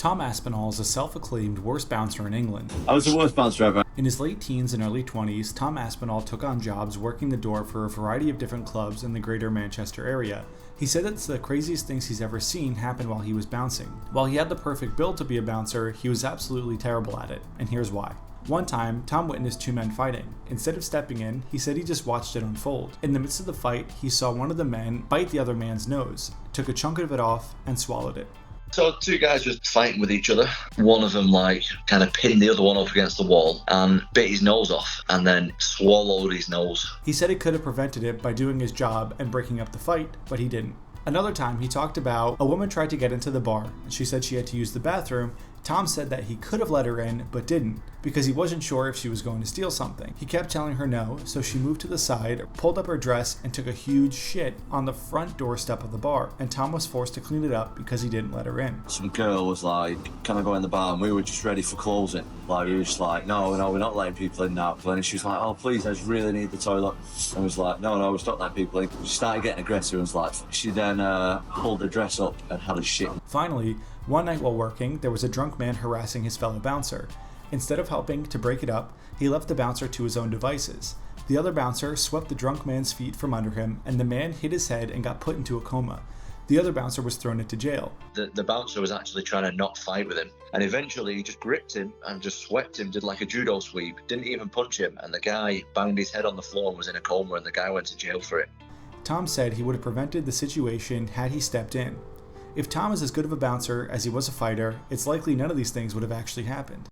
Tom Aspinall is a self-acclaimed worst bouncer in England. I was the worst bouncer ever. In his late teens and early 20s, Tom Aspinall took on jobs working the door for a variety of different clubs in the greater Manchester area. He said it's the craziest things he's ever seen happen while he was bouncing. While he had the perfect build to be a bouncer, he was absolutely terrible at it, and here's why. One time, Tom witnessed two men fighting. Instead of stepping in, he said he just watched it unfold. In the midst of the fight, he saw one of the men bite the other man's nose, took a chunk of it off, and swallowed it. So two guys just fighting with each other. One of them kind of pinned the other one up against the wall and bit his nose off and then swallowed his nose. He said he could have prevented it by doing his job and breaking up the fight, but he didn't. Another time, he talked about a woman tried to get into the bar and she said she had to use the bathroom. Tom said that he could have let her in, but didn't, because he wasn't sure if she was going to steal something. He kept telling her no, so she moved to the side, pulled up her dress, and took a huge shit on the front doorstep of the bar, and Tom was forced to clean it up because he didn't let her in. Some girl was like, can I go in the bar? And we were just ready for closing. Like, we were just like, no, we're not letting people in now. And she was like, oh, please, I just really need the toilet. And I was like, no, we're not letting people in. She started getting aggressive and was like, she then pulled her dress up and had a shit. Finally, one night while working, there was a drunk man harassing his fellow bouncer. Instead of helping to break it up, he left the bouncer to his own devices. The other bouncer swept the drunk man's feet from under him, and the man hit his head and got put into a coma. The other bouncer was thrown into jail. The bouncer was actually trying to not fight with him, and eventually he just gripped him and just swept him, did like a judo sweep, didn't even punch him, and the guy banged his head on the floor and was in a coma, and the guy went to jail for it. Tom said he would have prevented the situation had he stepped in. If Tom is as good of a bouncer as he was a fighter, it's likely none of these things would have actually happened.